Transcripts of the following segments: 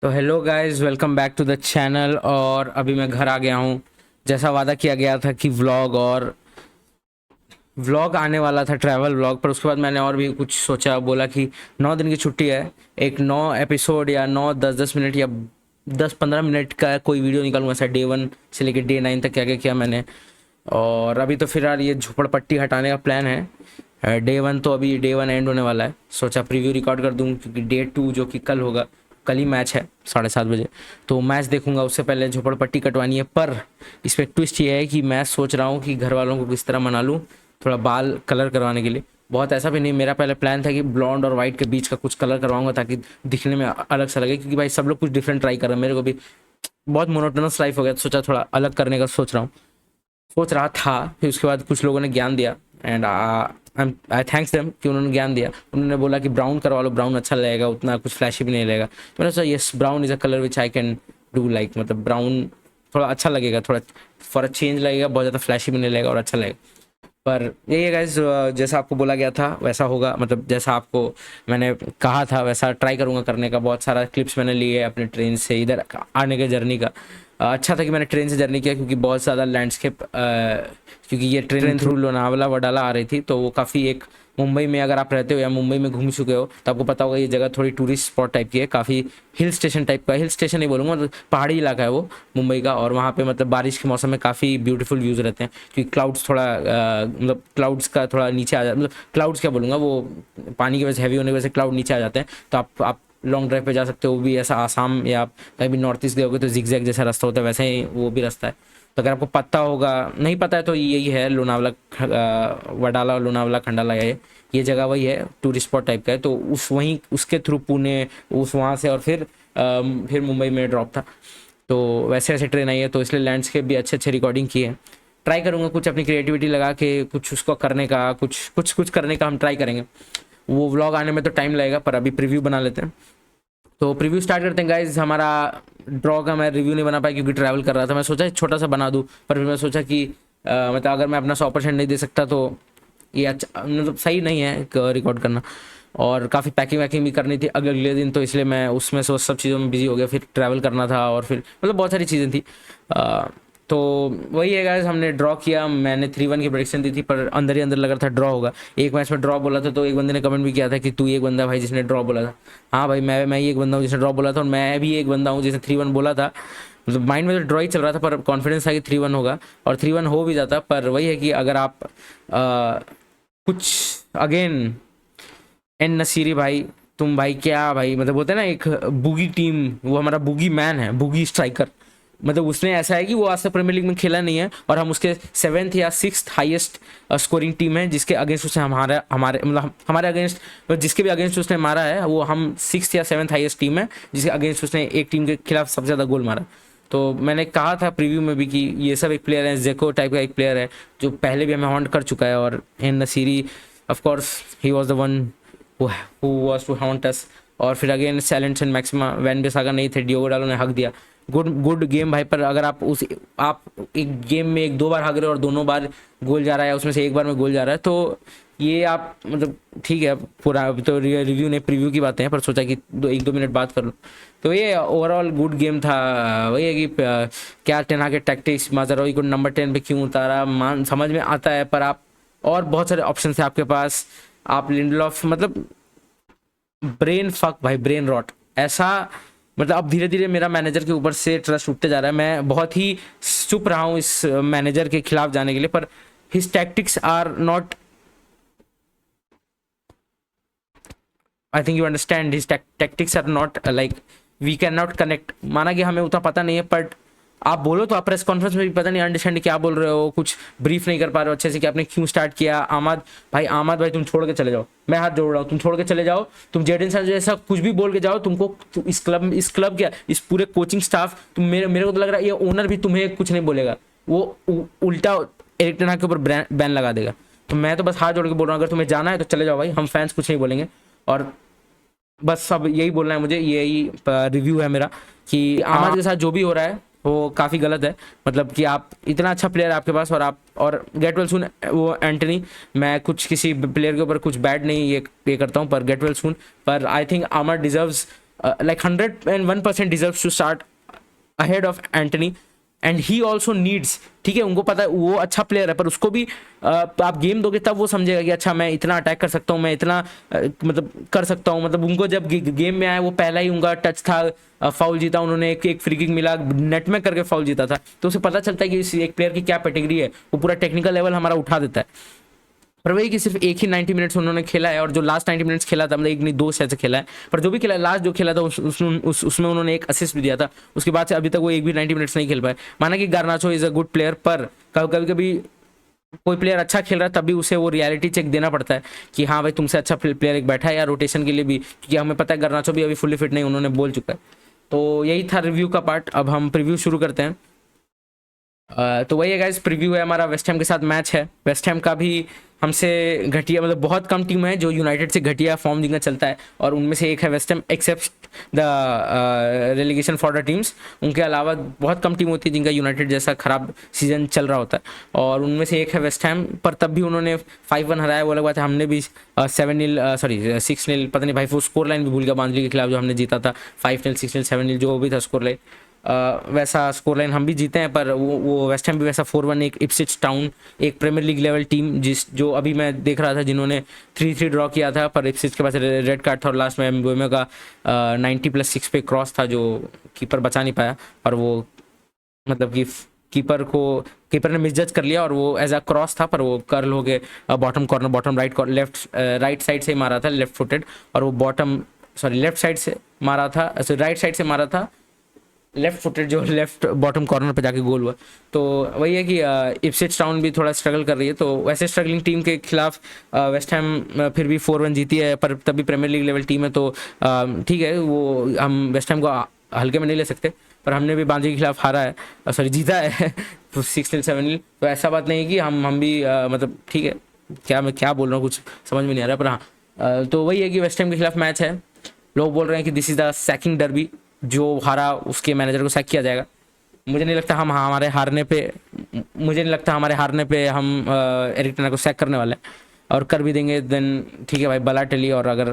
तो hello guys, welcome back to the channel. और अभी मैं घर आ गया हूँ। जैसा वादा किया गया था कि व्लॉग आने वाला था, ट्रैवल व्लॉग, पर उसके बाद मैंने और भी कुछ सोचा। बोला कि 9 दिन की छुट्टी है, एक 9 एपिसोड या 9 10 10 मिनट या 10 15 मिनट का कोई वीडियो निकालूंगा सर, डे 1 से लेकर डे 9 तक क्या क्या किया मैंने। और अभी तो फिलहाल ये झोपड़पट्टी हटाने का प्लान है। डे 1 तो अभी डे 1 एंड होने वाला है, सोचा प्रीव्यू रिकॉर्ड कर दूं क्योंकि डे 2 जो कि कल होगा, कल ही मैच है 7:30 बजे, तो मैच देखूंगा। उससे पहले झोपड़पट्टी कटवानी है। पर इसमें ट्विस्ट ये है कि मैं सोच रहा हूँ कि घर वालों को किस तरह मना लूँ, थोड़ा बाल कलर करवाने के लिए। बहुत ऐसा भी नहीं, मेरा पहले प्लान था कि ब्लॉन्ड और वाइट के बीच का कुछ कलर करवाऊंगा ताकि दिखने में अलग सा लगे, क्योंकि भाई सब लोग कुछ डिफरेंट ट्राई कर रहे हैं, मेरे को भी बहुत मोनोटोनस लाइफ हो गया, तो सोचा थोड़ा अलग करने का सोच रहा था। फिर उसके बाद कुछ लोगों ने ज्ञान दिया एंड आई थैंक्स देम कि उन्होंने ज्ञान दिया। उन्होंने बोला कि ब्राउन करवा लो, ब्राउन अच्छा लगेगा, उतना कुछ फ्लैशी भी नहीं लगेगा। तो मैंने सोचा yes, brown is a colour which I can do, like मतलब ब्राउन थोड़ा अच्छा लगेगा, थोड़ा फॉर अ चेंज लगेगा, बहुत ज़्यादा फ्लैशी भी नहीं लगेगा और अच्छा लगेगा। पर यही है गाइस, जैसा आपको बोला गया था वैसा होगा, मतलब जैसा आपको मैंने कहा था वैसा ट्राई करूंगा करने का। बहुत सारा क्लिप्स मैंने लिए अपने ट्रेन से इधर आने के जर्नी का। अच्छा था कि मैंने ट्रेन से जर्नी किया, क्योंकि बहुत ज़्यादा लैंडस्केप, क्योंकि ये ट्रेन थ्रू लोनावला वडाला आ रही थी, तो वो काफ़ी एक, मुंबई में अगर आप रहते हो या मुंबई में घूम चुके हो तो आपको पता होगा ये जगह थोड़ी टूरिस्ट स्पॉट टाइप की है, काफ़ी हिल स्टेशन टाइप का। हिल स्टेशन नहीं बोलूँगा, मतलब पहाड़ी इलाका है वो मुंबई का। और वहाँ पे मतलब बारिश के मौसम में काफ़ी ब्यूटीफुल व्यूज़ रहते हैं, क्योंकि क्लाउड्स थोड़ा मतलब क्लाउड्स का थोड़ा नीचे आ जाता, मतलब क्लाउड्स क्या बोलूँगा, वो पानी की वजह से हैवी होने की वजह से क्लाउड नीचे आ जाते हैं। तो आप लॉन्ग ड्राइव पे जा सकते हो, वो भी ऐसा आसाम या आप कहीं भी नॉर्थ ईस्ट गए होगे तो जिगजैग जैसा रास्ता होता है, वैसे ही वो भी रास्ता है। तो अगर आपको पता होगा, नहीं पता है तो यही है लोनावला, वडाला और लोनावला खंडाला है ये जगह, वही है टूरिस्ट स्पॉट टाइप का है। तो उस वहीं उसके थ्रू पुणे, उस वहाँ से और फिर मुंबई में ड्रॉप था। तो वैसे ऐसे ट्रेन आई है, तो इसलिए लैंडस्केप भी अच्छे अच्छे रिकॉर्डिंग किए हैं। ट्राई करूँगा कुछ अपनी क्रिएटिविटी लगा के कुछ उसको करने का, कुछ करने का हम ट्राई करेंगे। वो व्लॉग आने में तो टाइम लगेगा, पर अभी प्रीव्यू बना लेते हैं। तो प्रीव्यू स्टार्ट करते हैं गाइज। हमारा ड्रॉ का मैं रिव्यू नहीं बना पाया क्योंकि ट्रैवल कर रहा था। मैं सोचा छोटा सा बना दूँ, पर फिर मैं सोचा कि मतलब अगर मैं अपना 100% नहीं दे सकता तो ये अच्छा, मतलब सही नहीं है रिकॉर्ड करना। और काफ़ी पैकिंग वैकिंग भी करनी थी अगले दिन, तो इसलिए मैं उसमें से सब चीज़ों में बिजी हो गया। फिर ट्रैवल करना था और फिर मतलब बहुत सारी चीज़ें थी। तो वही है गाइस, हमने ड्रॉ किया। मैंने 3-1 की प्रेडिक्शन दी थी, पर अंदर ही अंदर लग रहा था ड्रॉ होगा। एक मैच में ड्रॉ बोला था, तो एक बंदे ने कमेंट भी किया था कि तू एक बंदा भाई जिसने ड्रॉ बोला था। हाँ भाई, मैं ही एक बंदा हूँ जिसने ड्रॉ बोला था, और मैं भी एक बंदा हूँ जिसने 3-1 बोला था। मतलब माइंड में तो ड्रॉ ही चल रहा था, पर कॉन्फिडेंस था कि 3-1 होगा, और 3-1 हो भी जाता। पर वही है कि अगर आप कुछ अगेन एन नसीरी भाई, तुम भाई क्या भाई, मतलब बोलते हैं ना एक बुगी टीम, वो हमारा बुगी मैन है, बुगी स्ट्राइकर। मतलब उसने ऐसा है कि वो आज तक प्रीमियर लीग में खेला नहीं है, और हम उसके 7th या 6th हाईएस्ट स्कोरिंग टीम है, जिसके अगेंस्ट उसने हमारे अगेंस्ट, जिसके भी अगेंस्ट उसने मारा है वो हम 6th या 7th हाईएस्ट टीम है, जिसके अगेंस्ट उसने एक टीम के खिलाफ सबसे ज़्यादा गोल मारा। तो मैंने कहा था प्रीव्यू में भी कि ये सब एक प्लेयर है, जेको टाइप का एक प्लेयर है, जो पहले भी हमें हॉन्ट कर चुका है। और and Nasri of course he was the one who was to haunt us। और फिर अगेन सैलेंट्स एंड मैक्सिमा वैन बेसागा नहीं थे, डियोगो डालो ने हक दिया। गुड गेम भाई। पर अगर आप एक गेम में 1-2 बार हक रहे हो और दोनों बार गोल जा रहा है, उसमें से एक बार में गोल जा रहा है, तो ये आप मतलब ठीक है। पूरा तो रिव्यू नहीं, प्रीव्यू की बातें हैं, पर सोचा कि 1-2 मिनट बात कर लो। तो ये ओवरऑल गुड गेम था। वही है कि क्या टेना के टैक्टिक्स, माजरोई को नंबर 10 पे क्यों उतारा, मान समझ में आता है, पर आप और बहुत सारे ऑप्शन थे आपके पास। आप लिंडलॉफ, मतलब ब्रेन फक भाई, ब्रेन रॉट ऐसा। मतलब अब धीरे धीरे मेरा मैनेजर के ऊपर से ट्रस्ट उठते जा रहा है। मैं बहुत ही चुप रहा हूँ इस मैनेजर के खिलाफ जाने के लिए, पर his tactics are not, I think you understand, his tactics are not like we can not connect. माना कि हमें उतना पता नहीं है, बट आप बोलो तो आप प्रेस कॉन्फ्रेंस में भी पता नहीं अंडरस्टैंड क्या बोल रहे हो, कुछ ब्रीफ नहीं कर पा रहे हो अच्छे से कि आपने क्यों स्टार्ट किया। आमाद भाई तुम छोड़ के चले जाओ, मैं हाथ जोड़ रहा हूँ, तुम छोड़ के चले जाओ। तुम जेडन सर जैसा कुछ भी बोल के जाओ, इस क्लब क्या, इस पूरे कोचिंग स्टाफ, तुम मेरे को तो लग रहा है ये ओनर भी तुम्हें कुछ नहीं बोलेगा, वो उल्टा एरिक टेन हाग के ऊपर बैन लगा देगा। तो मैं तो बस हाथ जोड़ के बोल रहा हूँ, अगर तुम्हें जाना है तो चले जाओ भाई, हम फैंस कुछ नहीं बोलेंगे। और बस सब यही बोलना है मुझे, यही रिव्यू है मेरा कि आमाद के साथ जो भी हो रहा है वो काफ़ी गलत है। मतलब कि आप इतना अच्छा प्लेयर है आपके पास, और गेट वेल सून वो एंटनी। मैं कुछ किसी प्लेयर के ऊपर कुछ बैड नहीं ये करता हूँ, पर गेट वेल सून। पर I think Amad deserves like 101% deserves to start ahead of Anthony and he also needs, ठीक है, उनको पता है वो अच्छा प्लेयर है, पर उसको भी आप गेम दोगे तब वो समझेगा कि अच्छा मैं इतना अटैक कर सकता हूँ, मैं इतना मतलब कर सकता हूँ। मतलब उनको जब गेम में आया वो पहला ही उनका टच था, फाउल जीता उन्होंने, एक फ्री किक मिला, नेट में करके फाउल जीता था, तो उसे पता चलता है कि इस एक प्लेयर की क्या कैटेगरी है, वो पूरा टेक्निकल लेवल हमारा उठा देता है। पर वही कि सिर्फ एक ही 90 मिनट्स उन्होंने खेला है, और जो लास्ट 90 मिनट्स खेला था, मतलब एक नहीं दो से खेला है, पर जो भी खेला लास्ट जो खेला था उसमें उन्होंने एक असिस्ट भी दिया था। उसके बाद से अभी तक वो एक भी 90 मिनट्स नहीं खेल पाए। माना कि Garnacho is a good player, पर कभी कभी कोई प्लेयर अच्छा खेल रहा है तभी उसे वो रियलिटी चेक देना पड़ता है कि हाँ भाई तुमसे अच्छा प्लेयर एक बैठा है, या रोटेशन के लिए भी, क्योंकि हमें पता है गार्नाचो भी अभी फुल्ली फिट नहीं, उन्होंने बोल चुका है। तो यही था रिव्यू का पार्ट। अब हम प्रीव्यू शुरू करते हैं। तो वही है गाइस, प्रीव्यू है हमारा, वेस्ट हैम के साथ मैच है। वेस्ट हैम का भी हमसे घटिया, मतलब बहुत कम टीम है जो यूनाइटेड से घटिया फॉर्म जिनका चलता है, और उनमें से एक है West Ham, except the relegation for the teams. उनके अलावा बहुत कम टीम होती है जिनका यूनाइटेड जैसा खराब सीजन चल रहा होता है, और उनमें से एक है वेस्ट हैम। पर तब भी उन्होंने 5-1 हराया, वो अलग बात है। हमने भी 7-0 सॉरी 6-0, पता नहीं भाई वो स्कोर लाइन भी भूल गया, बांजली के खिलाफ जो हमने जीता था 5-0 6-0 7-0 जो भी था स्कोर लाइन, वैसा स्कोर लाइन हम भी जीते हैं। पर वो वेस्ट हैम भी वैसा 4-1, एक इप्सविच टाउन, एक प्रीमियर लीग लेवल टीम जो अभी मैं देख रहा था जिन्होंने 3-3 ड्रॉ किया था, पर इप्सविच के पास रेड कार्ड था, और लास्ट में एम्बुएमो का 90+6 पे क्रॉस था जो कीपर बचा नहीं पाया, और वो मतलब कि कीपर ने मिसजज कर लिया, और वो एज अ क्रॉस था, पर वो कर्ल हो गए bottom corner, bottom right side से मारा था, लेफ्ट फुटेड, और वो लेफ्ट साइड से मारा था, राइट साइड से मारा था लेफ्ट फुटेड, जो लेफ्ट बॉटम कॉर्नर पे जाके गोल हुआ। तो वही है कि इप्सविच टाउन भी थोड़ा स्ट्रगल कर रही है, तो वैसे स्ट्रगलिंग टीम के खिलाफ वेस्ट हैम फिर भी 4-1 जीती है, पर तभी प्रीमियर लीग लेवल टीम है, तो ठीक है, वो हम वेस्ट हैम को हल्के में नहीं ले सकते। पर हमने भी बांजी के खिलाफ हारा है, सॉरी जीता है 6-0 7-0, तो ऐसा बात नहीं है कि हम भी मतलब ठीक है, मैं क्या बोल रहा हूँ कुछ समझ में नहीं आ रहा, पर हाँ तो वही है कि वेस्ट हैम के खिलाफ मैच है। लोग बोल रहे हैं कि this is the sacking derby, जो हारा उसके मैनेजर को सैक किया जाएगा। मुझे नहीं लगता हमारे हारने पे हम एरिक टेन हाग को सैक करने वाले हैं, और कर भी देंगे देन ठीक है भाई, बलाटेली, और अगर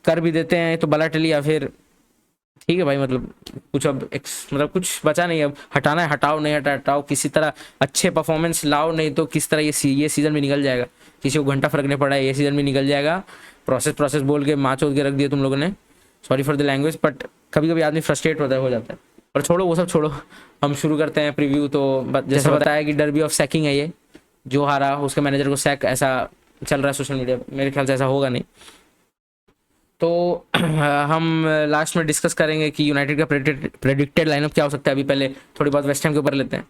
कर भी देते हैं तो बलाटेली, या फिर ठीक है भाई, मतलब कुछ अब मतलब कुछ बचा नहीं, अब हटाना है हटाओ, नहीं हटाओ, किसी तरह अच्छे परफॉर्मेंस लाओ, नहीं तो किस तरह ये सीज़न भी निकल जाएगा। किसी को घंटा फर्क नहीं पड़ा है, ये सीज़न भी निकल जाएगा। प्रोसेस बोल के माँ चोद के रख दिया तुम लोगों ने, sorry for the language, but कभी कभी आदमी फ्रस्ट्रेट हो जाता है। पर छोड़ो वो सब छोड़ो, हम शुरू करते हैं प्रीव्यू। तो जैसा बताया कि डर्बी ऑफ सैकिंग है ये, जो हारा उसके मैनेजर को सैक, ऐसा चल रहा है सोशल मीडिया, मेरे ख्याल से ऐसा होगा नहीं। तो हम लास्ट में डिस्कस करेंगे कि यूनाइटेड का प्रेडिक्टेड लाइनअप क्या हो सकता है। अभी पहले थोड़ी बहुत वेस्ट हैम के ऊपर लेते हैं।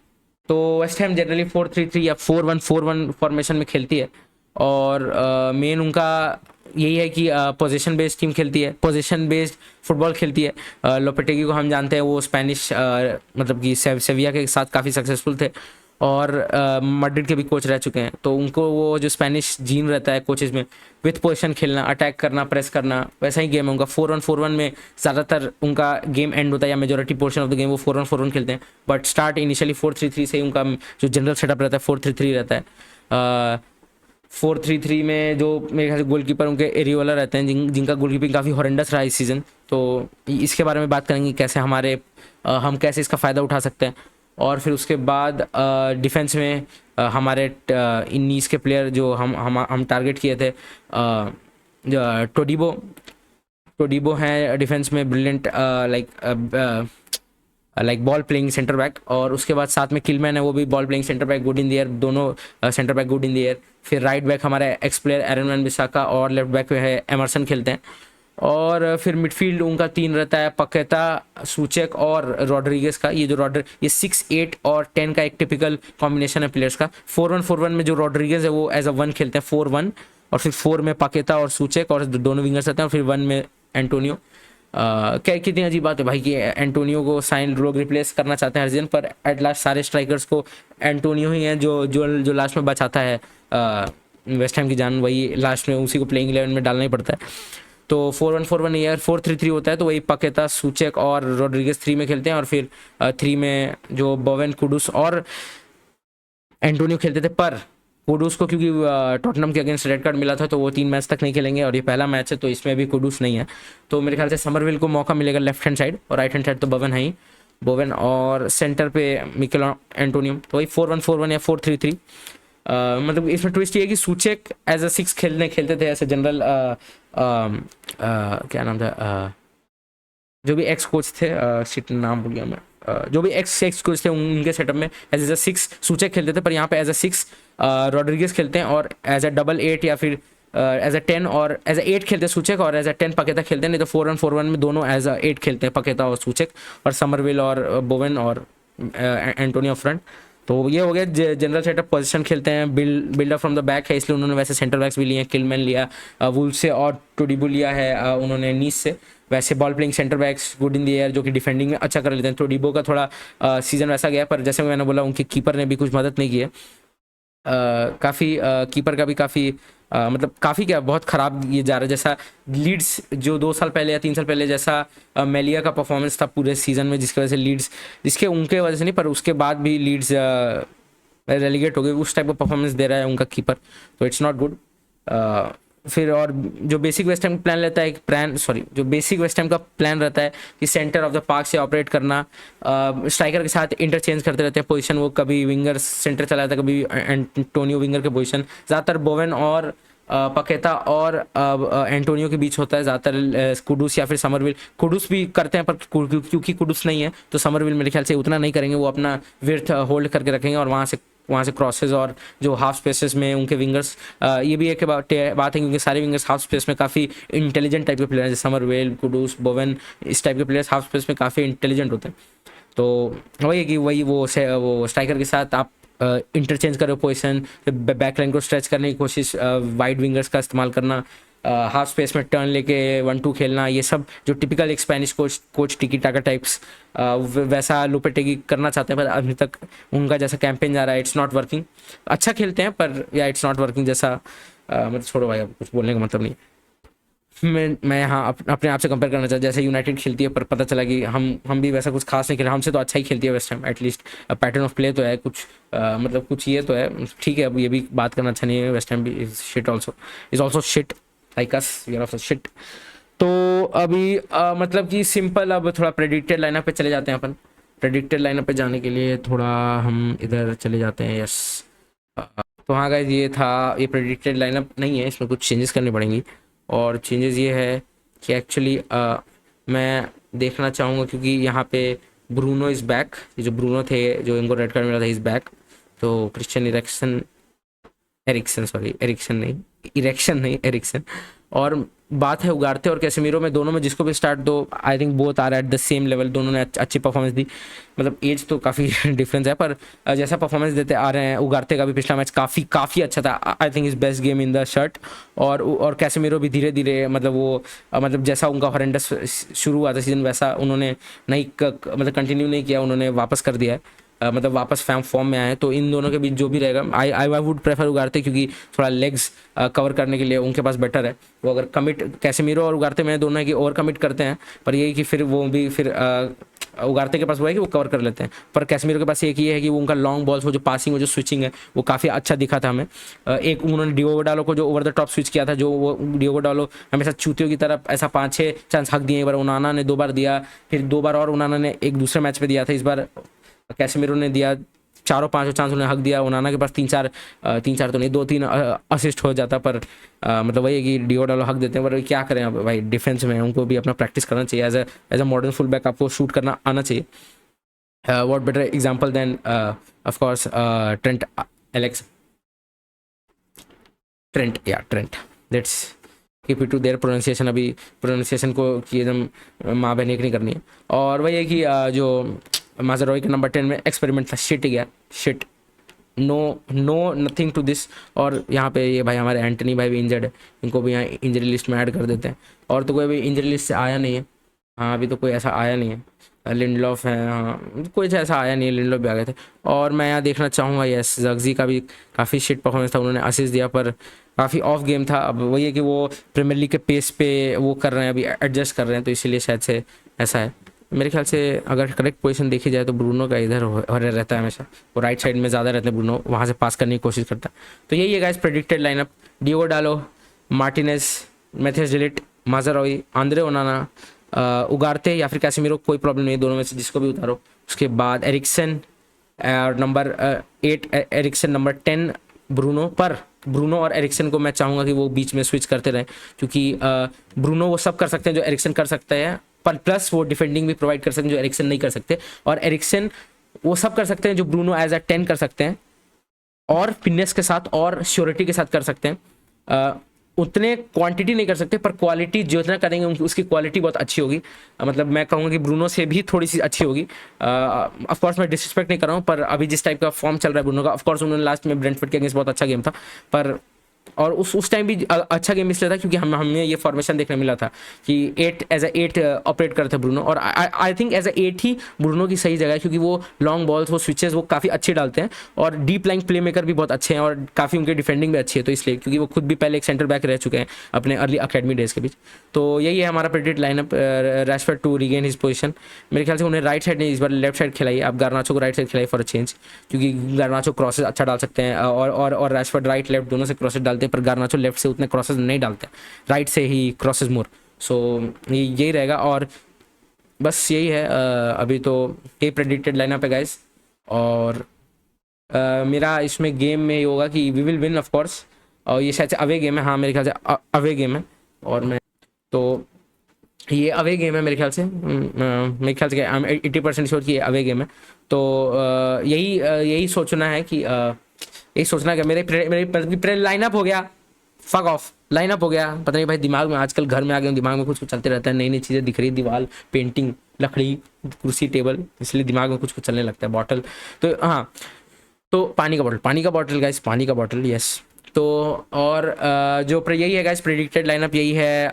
तो वेस्ट हैम जनरली 4-3-3 या 4-1-4-1 फॉर्मेशन में खेलती है, और मेन उनका यही है कि पोजीशन बेस्ड टीम खेलती है, पोजीशन बेस्ड फुटबॉल खेलती है। लोपेटेगी को हम जानते हैं, वो स्पेनिश मतलब कि सेविया के साथ काफ़ी सक्सेसफुल थे, और मैड्रिड के भी कोच रह चुके हैं, तो उनको वो जो स्पेनिश जीन रहता है कोचेज में, विथ पोजीशन खेलना, अटैक करना, प्रेस करना, वैसा ही गेम है उनका। 4-1-4-1 में ज़्यादातर उनका गेम एंड होता है, या majority portion of the game वो 4-1-4-1 खेलते हैं, बट स्टार्ट इनिशियली 4-3-3 से ही उनका जो जनरल सेटअप रहता है 4-3-3 रहता है। 4-3-3 में जो मेरे ख्याल से गोलकीपर उनके एरियोला रहते हैं, जिनका गोलकीपिंग काफ़ी हॉरेंडस रहा इस सीज़न। तो इसके बारे में बात करेंगे कैसे हम कैसे इसका फ़ायदा उठा सकते हैं। और फिर उसके बाद डिफेंस में हमारे इन्नीस के प्लेयर जो हम टारगेट किए थे, टोडीबो हैं डिफेंस में brilliant, like ball playing centre back, और उसके बाद साथ में किलमैन है, वो भी ball playing centre back, good in the air, दोनों centre back good in the air. फिर राइट बैक हमारे ex player Aaron Wan Bissaka, और लेफ्ट बैक पे है एमरसन खेलते हैं। और फिर मिडफील्ड उनका 3 रहता है, पकेता, सूचेक और रॉड्रिगेज का। ये 6, 8 और 10 का एक टिपिकल कॉम्बिनेशन है प्लेयर्स का। 4-1-4-1 में जो रॉड्रिगेज है वो एज अ 1 खेलते हैं, 4-1, और फिर 4 में पकेता और सूचेक, और दोनों विंगर्स रहते हैं, और फिर 1 में एंटोनियो। क्या कितनी अजीब बात है भाई कि एंटोनियो को लोग रिप्लेस करना चाहते हैं हर सीजन, पर एट लास्ट सारे स्ट्राइकर्स को एंटोनियो ही है जो लास्ट में बचाता है वेस्ट हैम की जान, वही लास्ट में उसी को प्लेइंग 11 में डालना ही पड़ता है। तो 4-1-4-1 या 4-3-3 होता है, तो वही पकेता, सूचेक और रॉड्रिगेज 3 में खेलते हैं, और फिर 3 में जो बोवेन, कुडुस और एंटोनियो खेलते थे। पर कुडूस को क्योंकि टॉटनम के अगेंस्ट रेड कार्ड मिला था तो वो 3 मैच तक नहीं खेलेंगे और ये पहला मैच है तो इसमें भी कुडूस नहीं है। तो मेरे ख्याल से समरविल को मौका मिलेगा लेफ्ट हैंड साइड, और राइट हैंड साइड तो बोवेन है ही, बोवेन, और सेंटर पे मिकेल एंटोनियो। तो वही 4-1-4-1 या 4-3-3। मतलब इसमें ट्विस्ट ये है कि सूचेक एज अ 6 खेलते थे ऐसे जनरल, क्या नाम था, जो भी एक्स कोच थे, शिट नाम भूल गया मैं, जो भी एक्स कोच थे उनके सेटअप में एज अ 6 सूचेक खेलते थे, पर यहाँ पे एज अ 6 रॉड्रिगेज खेलते हैं, और एज अ डबल 8 या फिर एज अ 10 और एज अ 8 खेलते हैं सूचेक, और एज अ 10 पकेता खेलते हैं। नहीं तो 4-1-4-1 में दोनों एज अ 8 खेलते हैं, पकेता और सूचेक, और समरविल और बोवेन और एंटोनियो फ्रंट। तो ये हो गया जनरल सेटअप। पोजीशन खेलते हैं, बिल्डअप फ्रॉम द बैक है, इसलिए उन्होंने वैसे सेंटर बैक्स भी लिए हैं, किलमैन लिया वुल्फ से, और टोडिबो लिया है उन्होंने नीस से। वैसे ball playing centre backs good in the air, जो कि डिफेंडिंग में अच्छा कर लेते हैं। टोडिबो का थोड़ा सीजन वैसा गया, पर जैसे मैंने बोला उनके कीपर ने भी कुछ मदद नहीं की है। काफ़ी कीपर का भी काफ़ी मतलब काफ़ी क्या बहुत ख़राब ये जा रहा है। जैसा लीड्स जो 2 साल पहले या 3 साल पहले जैसा मेलिया का परफॉर्मेंस था पूरे सीज़न में, जिसकी वजह से लीड्स, जिसके उनके वजह से नहीं पर उसके बाद भी लीड्स रेलीगेट हो गई, उस टाइप का परफॉर्मेंस दे रहा है उनका कीपर, तो इट्स नॉट गुड। फिर और जो बेसिक वेस्ट हैम प्लान रहता है, जो बेसिक वेस्ट हैम का प्लान रहता है कि सेंटर ऑफ द पार्क से ऑपरेट करना, स्ट्राइकर के साथ इंटरचेंज करते रहते हैं पोजीशन, वो कभी विंगर सेंटर चला जाता है, कभी एंटोनियो विंगर के पोजीशन। ज़्यादातर बोवेन और पकेता और एंटोनियो के बीच होता है ज़्यादातर, कुडूस या फिर समरविल। कुडूस भी करते हैं पर क्योंकि कुडूस नहीं है तो समरविल मेरे ख्याल से उतना नहीं करेंगे, वो अपना विर्थ होल्ड करके रखेंगे, और वहाँ से क्रॉसेस और जो हाफ स्पेसेस में उनके विंगर्स, ये भी एक बात है क्योंकि सारे विंगर्स हाफ स्पेस में काफ़ी इंटेलिजेंट टाइप के प्लेयर हैं, जैसे समरवेल, कुडूस, बोवेन, इस टाइप के प्लेयर्स हाफ स्पेस में काफ़ी इंटेलिजेंट होते हैं। तो वही है कि वो स्ट्राइकर के साथ आप इंटरचेंज करो पोजीशन, बैकलाइन को स्ट्रेच करने की कोशिश, वाइड विंगर्स का इस्तेमाल करना, हाफ स्पेस में टर्न लेके 1-2 खेलना, ये सब जो टिपिकल एक स्पेनिश कोच टिकी टाका टाइप्स वैसा लोपेटेगी करना चाहते हैं, पर अभी तक उनका जैसा कैंपेन जा रहा है इट्स नॉट वर्किंग। अच्छा खेलते हैं पर या इट्स नॉट वर्किंग जैसा, मतलब छोड़ो भाई, अब कुछ बोलने का मतलब नहीं। मैं यहाँ अपने आप से कंपेयर करना चाहता, जैसे यूनाइटेड खेलती है पर पता चला कि हम भी वैसा कुछ खास नहीं खेल रहे, हमसे तो अच्छा ही खेलती है West ham, at least pattern of play तो है कुछ, मतलब कुछ ये तो है, ठीक है। अब ये भी बात करना अच्छा नहीं है, वेस्ट हैम भी is also shit like us, we are also shit. तो अभी मतलब कि सिंपल, अब थोड़ा प्रेडिक्टेड लाइनअप पे चले जाते हैं अपन। प्रेडिक्टेड लाइनअप पे जाने के लिए थोड़ा हम इधर चले जाते हैं, यस। तो हाँ गाइस, ये था, ये प्रेडिक्टेड लाइनअप नहीं है, इसमें कुछ चेंजेस करनी पड़ेंगी। और चेंजेस ये है कि एक्चुअली मैं देखना चाहूँगा क्योंकि यहाँ पे ब्रूनो इज़ बैक, ये जो ब्रूनो थे जो इनको रेड कार्ड मिला था इज़ बैक। तो क्रिश्चियन इरेक्शन नहीं, एरिक्सन। और बात है उगारते और कैसेमीरो में, दोनों में जिसको भी स्टार्ट दो, I think both are at the same level, दोनों ने अच्छी परफॉर्मेंस दी। मतलब एज तो काफ़ी डिफरेंस है, पर जैसा परफॉर्मेंस देते आ रहे हैं, उगारते का भी पिछला मैच काफ़ी अच्छा था, I think is best game in the shirt. और कैसेमीरो भी धीरे धीरे मतलब वो मतलब जैसा उनका हॉरेंडस शुरू हुआ था सीजन, वैसा उन्होंने नहीं मतलब कंटिन्यू नहीं किया, उन्होंने वापस कर दिया है, मतलब वापस फॉर्म में आए। तो इन दोनों के बीच जो भी रहेगा, आई वुड प्रेफर उगारते, क्योंकि थोड़ा लेग्स कवर करने के लिए उनके पास बेटर है। वो अगर कमिट कैसेमीरो और उगारते में दोनों है कि ओवर कमिट करते हैं, पर यही कि फिर वो भी फिर उगारते के पास वो है कि वो कवर कर लेते हैं, पर कैसेमीरो के पास एक ये है कि वो उनका लॉन्ग बॉल्स, वो जो पासिंग, वो जो स्विचिंग है, वो काफ़ी अच्छा दिखा था हमें। एक उन्होंने डियोगो डालो को जो ओवर द टॉप स्विच किया था, जो वो डियोगो डालो हमेशा चूतियों की तरफ ऐसा 5-6 चांस हक दिए, एक बार उनाना ने 2 बार दिया, फिर 2 बार और उनाना ने एक दूसरे मैच पे दिया था, इस बार कैसेमीरो ने दिया, 4-5 चांस उन्हें हक दिया। उनाना के पास 3-4 तो नहीं, 2-3 असिस्ट हो जाता, पर मतलब वही है कि डियोडालो हक देते हैं, पर क्या करें अब भाई, डिफेंस में उनको भी अपना प्रैक्टिस करना चाहिए। As a modern full back आपको शूट करना आना चाहिए। What better example than of course Trent let's keep it to their pronunciation. अभी प्रोनाउंसिएशन को कि एकदम माँ बहन एक नहीं करनी है। और वही है कि जो माजरोई के नंबर 10 में एक्सपेरिमेंट था, शिट गया, shit, no nothing to this. और यहाँ पे ये भाई हमारे एंटनी भाई भी इंजर्ड है, इनको भी यहाँ इंजरी लिस्ट में ऐड कर देते हैं। और तो कोई अभी इंजरी लिस्ट से आया नहीं है, हाँ अभी तो कोई ऐसा आया नहीं है। लिंडलॉफ है, हाँ कोई ऐसा आया नहीं है, लिंडलॉफ भी आ गए थे। और मैं यहाँ देखना चाहूँगा, यस ज़ग्ज़ी का भी काफ़ी शिट परफॉर्मेंस था, उन्होंने असिस्ट दिया पर काफ़ी ऑफ गेम था। अब वही है कि वो प्रीमियर लीग के पेस पे वो कर रहे हैं, अभी एडजस्ट कर रहे हैं, तो इसीलिए शायद से ऐसा है। मेरे ख्याल से अगर करेक्ट पोजीशन देखी जाए तो ब्रूनो का इधर रहता है हमेशा, वो राइट साइड में ज़्यादा रहते हैं ब्रूनो, वहाँ से पास करने की कोशिश करता है। तो यही है guys predicted lineup. Diogo Dalot, Martinez, Matthijs de Ligt, Mazraoui, Andre Onana, Ugarte या फिर कैसेमीरो, कोई प्रॉब्लम नहीं, दोनों में से जिसको भी उतारो। उसके बाद Eriksen number 8, Eriksen number 10 Bruno. पर ब्रूनो और एरिक्सन को मैं चाहूँगा कि वो बीच में स्विच करते रहें, क्योंकि ब्रूनो वो सब कर सकते हैं जो एरिक्सन कर सकते हैं, पर प्लस वो डिफेंडिंग भी प्रोवाइड कर सकते हैं जो एरिक्सन नहीं कर सकते, और एरिक्सन वो सब कर सकते हैं जो ब्रूनो एज अ 10 कर सकते हैं, और फिटनेस के साथ और श्योरिटी के साथ कर सकते हैं। उतने क्वांटिटी नहीं कर सकते, पर क्वालिटी जितना करेंगे उसकी क्वालिटी बहुत अच्छी होगी। मतलब मैं कहूँगा कि ब्रूनो से भी थोड़ी सी अच्छी होगी। ऑफ कोर्स मैं डिसरिस्पेक्ट नहीं कर रहा हूँ, पर अभी जिस टाइप का फॉर्म चल रहा है ब्रूनो का, ऑफ कोर्स उन्होंने लास्ट में ब्रेंटफोर्ड के अगेंस्ट बहुत अच्छा गेम था, पर और उस टाइम भी अच्छा गेम इसलिए था क्योंकि हमें ये फॉर्मेशन देखने मिला था कि 8 एज अ 8 ऑपरेट करते ब्रूनो, और आई थिंक एज अ 8 ही ब्रूनो की सही जगह है, क्योंकि वो लॉन्ग बॉल्स, वो स्विचेस वो काफ़ी अच्छे डालते हैं, और डीप लाइन प्ले मेकर भी बहुत अच्छे हैं, और काफ़ी उनकी डिफेंडिंग भी अच्छी है। तो इसलिए क्योंकि वो खुद भी पहले एक सेंटर बैक रह चुके हैं अपने अर्ली अकेडमी डेज के बीच। तो यही है हमारा predicted lineup, Rashford to regain his position. मेरे ख्याल से उन्हें राइट साइड नहीं, इस बार लेफ्ट साइड खिलाई, आप गार्नाचो को राइट साइड खिलाई फॉर अ चेंज, क्योंकि गार्नाचो क्रॉसेस अच्छा डाल सकते हैं, और रैशफोर्ड राइट लेफ्ट दोनों से क्रॉसेस डालते हैं, पर गार्नाचो लेफ्ट से उतने क्रॉसेस नहीं डालते, राइट से ही क्रॉसेस मोर। सो यही रहेगा, और बस यही है अभी तो यही प्रेडिक्टेड लाइनअप है गाइस। और मेरा इसमें गेम में ये होगा कि we will win of course, और ये शायद से अवे गेम है, हाँ मेरे ख्याल से अवे गेम है, और मैं तो ये अवे गेम है मेरे ख्याल से, मेरे ख्याल से 80% श्योर कि ये अवे गेम है। तो यही सोचना है कि यही सोचना है कि मेरे लाइनअप हो गया, फक ऑफ लाइनअप हो गया, पता नहीं भाई दिमाग में आजकल घर में आ गया, दिमाग में कुछ कुछ चलते रहता है, नई नई चीज़ें दिख रही, दीवार, पेंटिंग, लकड़ी, कुर्सी, टेबल, इसलिए दिमाग में कुछ कुछ चलने लगता है। बॉटल, तो हाँ, तो पानी का बॉटल गाइस, पानी का बॉटल, यस। तो और जो यही है गाइस प्रेडिक्टेड लाइनअप, यही है।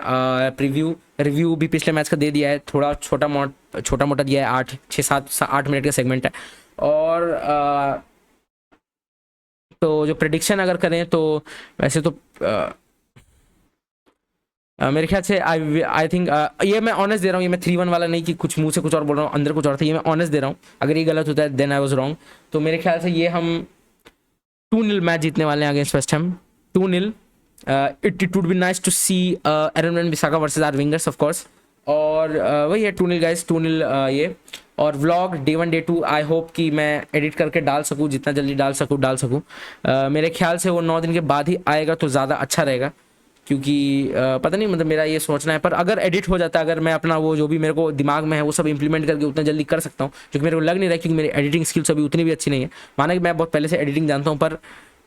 रिव्यू भी पिछले मैच का दे दिया है, थोड़ा छोटा मोटा दिया है, 8 मिनट का सेगमेंट है। और तो जो प्रेडिक्शन अगर करें तो वैसे तो मेरे ख्याल से आई थिंक ये मैं ऑनेस्ट दे रहा हूँ, ये मैं 3-1 वाला नहीं कि कुछ मुंह से कुछ और बोल रहा हूँ, अंदर कुछ और था, ये मैं ऑनेस्ट दे रहा हूँ। अगर ये गलत होता है देन आई वाज रॉन्ग। तो मेरे ख्याल से ये हम 2-0 मैच जीतने वाले हैं against West Ham, 2-0। It would be nice to see Aaron Wan Bissaka versus our wingers of course. और वही है 2-0 गाइस, 2-0 ये। और vlog day 1 day 2 I hope कि मैं एडिट करके डाल सकूँ, जितना जल्दी डाल सकूँ। मेरे ख्याल से वो 9 दिन के बाद ही आएगा तो ज़्यादा अच्छा रहेगा, क्योंकि पता नहीं, मतलब मेरा ये सोचना है। पर अगर एडिट हो जाता है, अगर मैं अपना वो जो भी मेरे को दिमाग में है वो सब इंप्लीमेंट करके उतना जल्दी कर सकता हूँ, क्योंकि मेरे को लग नहीं रहा है, क्योंकि मेरी एडिटिंग स्किल्स अभी उतनी भी अच्छी नहीं है। माना कि मैं बहुत पहले से एडिटिंग जानता हूँ, पर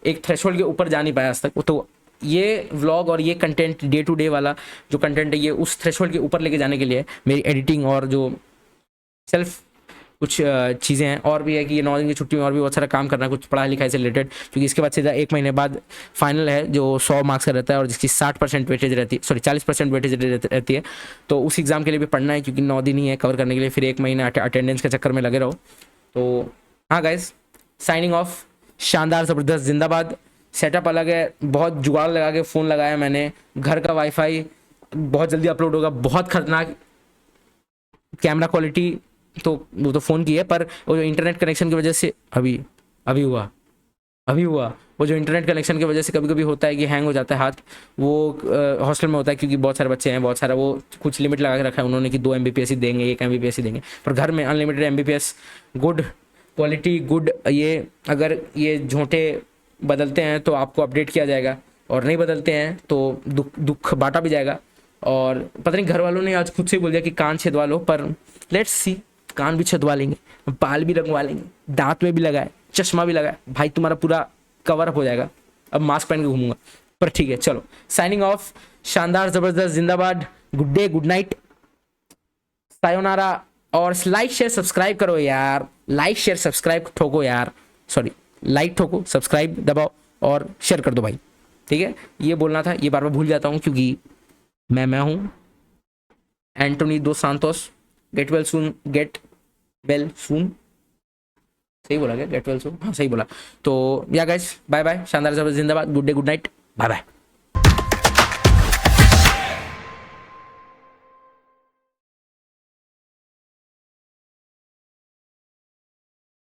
एक थ्रेशोल्ड के ऊपर जा नहीं पाया आज तक। तो ये व्लॉग और ये कंटेंट डे टू डे वाला जो कंटेंट है, ये उस थ्रेशोल्ड के ऊपर लेके जाने के लिए मेरी एडिटिंग और जो सेल्फ कुछ चीज़ें हैं, और भी है कि ये 9 दिन की छुट्टी में और भी बहुत सारा काम करना है, कुछ पढ़ाई लिखाई से रिलेटेड, क्योंकि इसके बाद सीधा 1 महीने बाद फाइनल है जो 100 मार्क्स का रहता है, और जिसकी 60% वेटेज रहती है, सॉरी 40% वेटेज रहती है। तो उस एग्ज़ाम के लिए भी पढ़ना है, क्योंकि 9 दिन ही है कवर करने के लिए, फिर 1 महीना अटेंडेंस के चक्कर में लगे रहो। तो हाँ गाइज, साइनिंग ऑफ, शानदार ज़बरदस्त जिंदाबाद। सेटअप अलग है, बहुत जुगाड़ लगा के फ़ोन लगाया मैंने, घर का वाईफाई बहुत जल्दी अपलोड होगा, बहुत खतरनाक कैमरा क्वालिटी, तो वो तो फ़ोन की है, पर वो जो इंटरनेट कनेक्शन की वजह से अभी हुआ वो जो इंटरनेट कनेक्शन की वजह से कभी कभी होता है कि हैंग हो जाता है हाथ, वो हॉस्टल में होता है, क्योंकि बहुत सारे बच्चे हैं, बहुत सारा वो कुछ लिमिट लगा के रखा है उन्होंने कि 2 MBPS ही देंगे, 1 MBPS ही देंगे, पर घर में unlimited MBPS, good quality, good. ये अगर ये झोंटे बदलते हैं तो आपको अपडेट किया जाएगा, और नहीं बदलते हैं तो दुख बांटा भी जाएगा। और पता नहीं घर वालों ने आज खुद से बोल दिया कि कान छेदवा लो, पर लेट्स सी, कान भी छेदवा लेंगे, बाल भी रंगवा लेंगे, दांत में भी लगाए, चश्मा भी लगाए, भाई तुम्हारा पूरा कवर अप हो जाएगा। अब मास्क पहन के घूमूंगा, पर ठीक है, चलो साइनिंग ऑफ, शानदार ज़बरदस्त जिंदाबाद, good day, good night, sayonara. और लाइक शेयर सब्सक्राइब करो यार, लाइक शेयर सब्सक्राइब ठोको यार, सॉरी लाइक ठोको, सब्सक्राइब दबाओ और शेयर कर दो भाई, ठीक है। ये बोलना था, ये बार बार भूल जाता हूँ, क्योंकि मैं हूँ एंटोनी दो सांतोस। गेट वेल सून, सही बोला क्या? गेट वेल सून, हाँ सही बोला। तो या गाइस, बाय बाय, शानदार ज़बरदस्त जिंदाबाद, good day, good night, bye bye.